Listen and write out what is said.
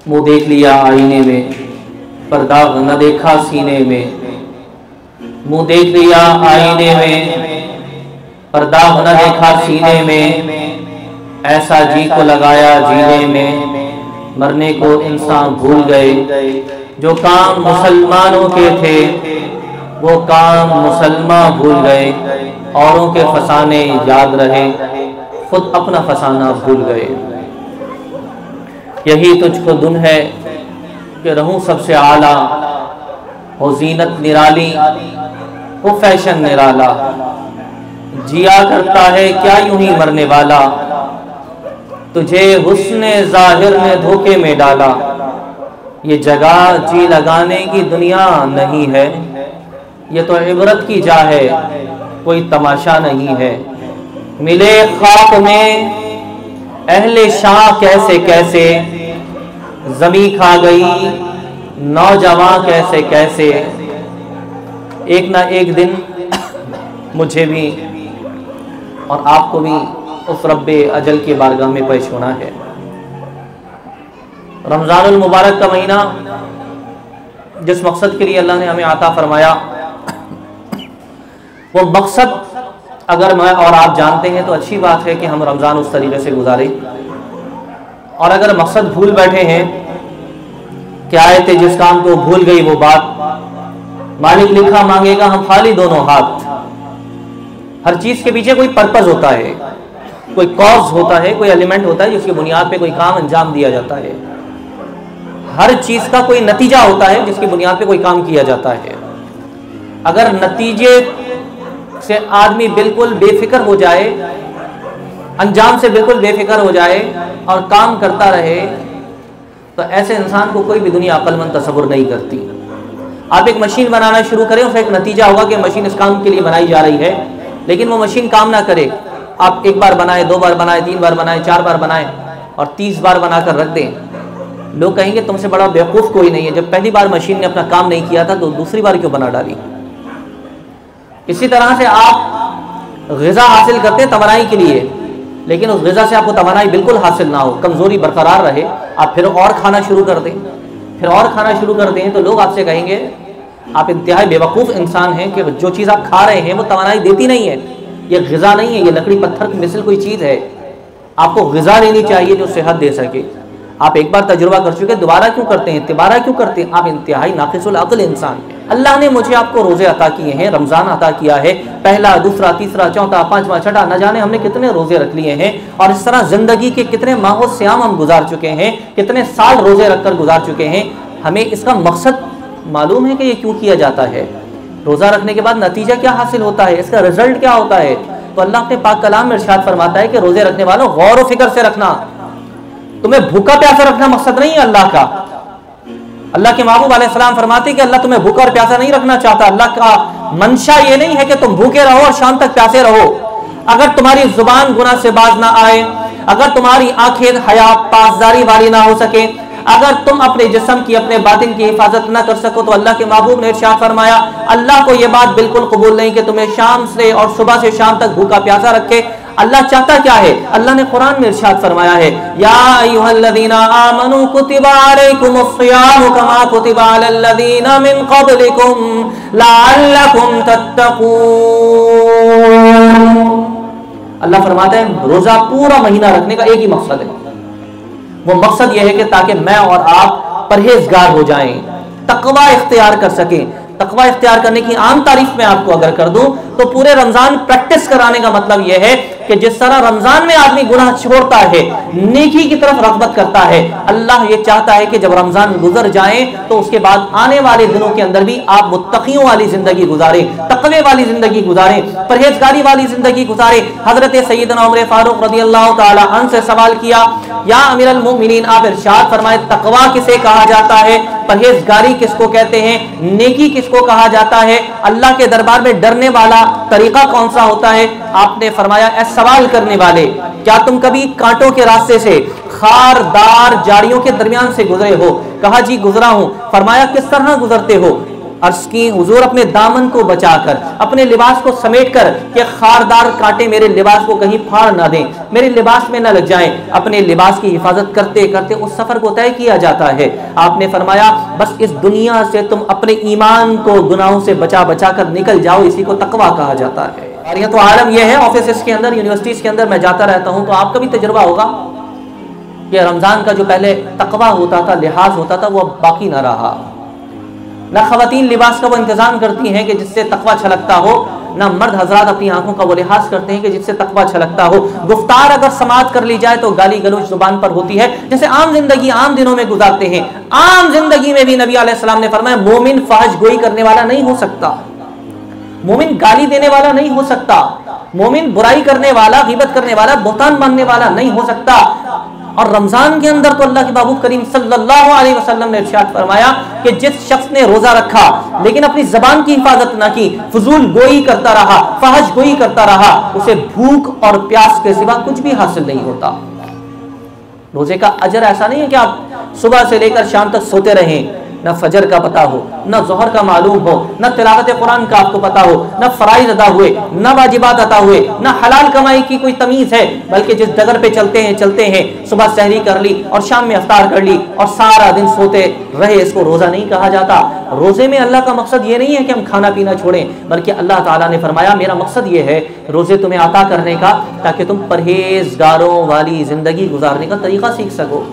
मुँह देख लिया आईने में पर दाग न देखा सीने में, मुँह देख लिया आईने में पर दाग न देखा सीने में, ऐसा जी को लगाया जीने में, मरने को इंसान भूल गए। जो काम मुसलमानों के थे वो काम मुसलमान भूल गए, औरों के फसाने याद रहे, खुद अपना फसाना भूल गए। यही तुझको दुन है कि रहूं सबसे आला, हो जीनत निराली हो फैशन निराला, जिया करता है क्या यूं ही मरने वाला, तुझे हुस्ने जाहिर ने धोखे में डाला। ये जगह जी लगाने की दुनिया नहीं है, ये तो इबरत की जा है, कोई तमाशा नहीं है। मिले खाक में अहले शाह कैसे कैसे, जमी खा गई नौजवान कैसे कैसे। एक ना एक दिन मुझे भी और आपको भी उस रब्बे अजल की बारगाह में पेश होना है। रमज़ानुल मुबारक का महीना जिस मकसद के लिए अल्लाह ने हमें आता फरमाया, वो मकसद अगर मैं और आप जानते हैं तो अच्छी बात है कि हम रमज़ान उस तरीके से गुजारें, और अगर मकसद भूल बैठे हैं कि आए थे जिस काम को भूल गई वो बात, मालिक लिखा मांगेगा हम खाली दोनों हाथ। हर चीज के पीछे कोई पर्पस होता है, कोई कॉज होता है, कोई एलिमेंट होता है जिसकी बुनियाद पे कोई काम अंजाम दिया जाता है। हर चीज का कोई नतीजा होता है जिसकी बुनियाद पे कोई काम किया जाता है। अगर नतीजे से आदमी बिल्कुल बेफिक्र हो जाए, अंजाम से बिल्कुल बेफिक्र हो जाए और काम करता रहे, तो ऐसे इंसान को कोई भी दुनिया अक्लमंद तसव्वुर नहीं करती। आप एक मशीन बनाना शुरू करें, उसका एक नतीजा होगा कि मशीन इस काम के लिए बनाई जा रही है, लेकिन वो मशीन काम ना करे। आप एक बार बनाए, दो बार बनाए, तीन बार बनाए, चार बार बनाए और 30 बार बनाकर रख दें, लोग कहेंगे तुमसे बड़ा बेवकूफ़ कोई नहीं है। जब पहली बार मशीन ने अपना काम नहीं किया था तो दूसरी बार क्यों बना डाली। इसी तरह से आप ग़िज़ा हासिल करते हैं तवानाई के लिए, लेकिन उस ग़िज़ा से आपको तवानाई बिल्कुल हासिल ना हो, कमज़ोरी बरकरार रहे, आप फिर और खाना शुरू कर दें, फिर और खाना शुरू कर दें, तो लोग आपसे कहेंगे आप इंतहाई बेवकूफ़ इंसान हैं कि जो चीज़ आप खा रहे हैं वो तवानाई देती नहीं है, ये ग़िज़ा नहीं है, ये लकड़ी पत्थर की मिसल कोई चीज़ है। आपको ग़िज़ा लेनी चाहिए जो सेहत दे सके। आप एक बार तजुर्बा कर चुके, दोबारा क्यों करते हैं, तिबारा क्यों करते हैं? आप इंतहाई नाक़िसुल अक़्ल इंसान हैं। अल्लाह ने मुझे आपको रोज़े अता किए हैं, रमज़ान अता किया है, पहला, दूसरा, तीसरा, चौथा, पांचवा, छठा, न जाने हमने कितने रोज़े रख लिए हैं, और इस तरह ज़िंदगी के कितने माह सियाम हम गुजार चुके हैं, कितने साल रोज़े रखकर गुजार चुके हैं। हमें इसका मकसद मालूम है कि ये क्यों किया जाता है, रोज़ा रखने के बाद नतीजा क्या हासिल होता है, इसका रिजल्ट क्या होता है। तो अल्लाह अपने पाक कलाम में इरशाद फरमाता है कि रोज़े रखने वालों गौर व फिक्र से रखना, तुम्हें भूखा प्यासा रखना मकसद नहीं है अल्लाह का। अल्लाह के महबूब अलैहिस्सलाम फरमाते कि अल्लाह तुम्हें भूखा और प्यासा नहीं रखना चाहता। अल्लाह का मंशा ये नहीं है कि तुम भूखे रहो और शाम तक प्यासे रहो। अगर तुम्हारी जुबान गुनाह से बाज ना आए, अगर तुम्हारी आंखें हया पासदारी वाली ना हो सके, अगर तुम अपने जिस्म की, अपने बातिन की हिफाजत ना कर सको, तो अल्लाह के महबूब ने इरशाद फरमाया अल्लाह को यह बात बिल्कुल कबूल नहीं कि तुम्हें शाम से और सुबह से शाम तक भूखा प्यासा रखे। अल्लाह चाहता क्या है? अल्लाह ने कुरान में इरशाद फरमाया है, या अय्युहल्लज़ीना आमनू कुतिबा अलैकुमुस्सियामु कमा कुतिबा अलल्लज़ीना मिन क़ब्लिकुम लअल्लकुम तत्तक़ून। अल्लाह फरमाता है रोजा पूरा महीना रखने का एक ही मकसद है, वो मकसद यह है कि ताकि मैं और आप परहेजगार हो जाएं, तकवा इख्तियार कर सकें। तकवा इख्तियार करने की आम तारीफ में आपको अगर कर दूं तो पूरे रमजान प्रैक्टिस कराने का मतलब यह है कि जिस तरह रमजान में आदमी गुनाह छोड़ता है, नेकी की तरफ रग़बत करता है, अल्लाह ये चाहता है कि जब रमजान गुजर जाए तो उसके बाद आने वाले दिनों के अंदर भी आप मुत्तक़ियों वाली जिंदगी गुजारें, तक़वे वाली जिंदगी गुजारें, परहेजगारी वाली जिंदगी गुजारें। हजरत सैयदना उमर फारूक रज़ियल्लाहु ताला अन्हु से सवाल किया, या अमीरुल मोमिनीन आप इरशाद फरमाए तक़वा किसे कहा जाता है, परहेजगारी किसको कहते हैं, नेकी किसको कहा जाता है, अल्लाह के दरबार में डरने वाला तरीका कौन सा होता है? आपने फरमाया ऐ सवाल करने वाले, क्या तुम कभी कांटों के रास्ते से, खारदार झाड़ियों के दरमियान से गुजरे हो? कहा जी गुजरा हूं। फरमाया किस तरह गुजरते हो? عرض کی حضور اپنے دامن کو بچا کر، اپنے لباس کو سمیٹ کر کہ خاردار کانٹے میرے لباس کو کہیں پھاڑ نہ دیں، میرے لباس میں نہ لگ جائیں. اپنے لباس کی حفاظت کرتے کرتے اس سفر کو طے کیا جاتا ہے. آپ نے فرمایا بس اس دنیا سے تم اپنے ایمان کو گناہوں سے بچا بچا کر نکل جاؤ، اسی کو تقویٰ کہا جاتا ہے. اور یہ تو عالم یہ ہے، آفیسز کے اندر، یونیورسٹیز کے اندر میں جاتا رہتا ہوں تو آپ کا بھی تجربہ ہوگا کہ رمضان کا جو پہلے تقویٰ ہوتا تھا، لحاظ ہوتا تھا، وہ اب باقی نہ رہا. نہ خواتین لباس کا وہ انتظام کرتی ہیں کہ جس سے تقویٰ چھلکتا ہو، نہ مرد حضرات اپنی آنکھوں کا وہ لحاظ کرتے ہیں کہ جس سے تقویٰ چھلکتا ہو. گفتار اگر سماعت کر لی جائے تو گالی گلوچ زبان پر ہوتی ہے. جیسے عام زندگی عام دنوں میں گزارتے ہیں، عام زندگی میں بھی نبی علیہ السلام نے فرمایا مومن فحش گوئی کرنے والا نہیں ہو سکتا، مومن گالی دینے والا نہیں ہو سکتا، مومن برائی کرنے والا، غیبت کرنے والا، بہتان باندھنے والا نہیں ہو سکتا. اور رمضان کے اندر تو اللہ کے محبوب کریم صلی اللہ علیہ وسلم نے ارشاد فرمایا کہ جس شخص نے روزہ رکھا لیکن اپنی زبان کی حفاظت نہ کی، فضول گوئی کرتا رہا، فحش گوئی کرتا رہا، اسے بھوک اور پیاس کے سوا کچھ بھی حاصل نہیں ہوتا. روزے کا اجر ایسا نہیں ہے کہ آپ صبح سے لے کر شام تک سوتے رہیں، نہ فجر کا پتہ ہو، نہ ظہر کا معلوم ہو، نہ تلاوت قرآن کا آپ کو پتہ ہو، نہ فرائض ادا ہوئے، نہ واجبات ادا ہوئے، نہ حلال کمائی کی کوئی تمیز ہے، بلکہ جس ڈگر پہ چلتے ہیں صبح سحری کر لی اور شام میں افطار کر لی اور سارا دن سوتے رہے، اس کو روزہ نہیں کہا جاتا. روزے میں اللہ کا مقصد یہ نہیں ہے کہ ہم کھانا پینا چھوڑیں، بلکہ اللہ تعالیٰ نے فرمایا میرا مقصد یہ ہے روزے تمہیں عطا کرنے کا تاکہ تم پرہیزگاروں والی زندگی گزارنے کا طریقہ سیکھ سکو.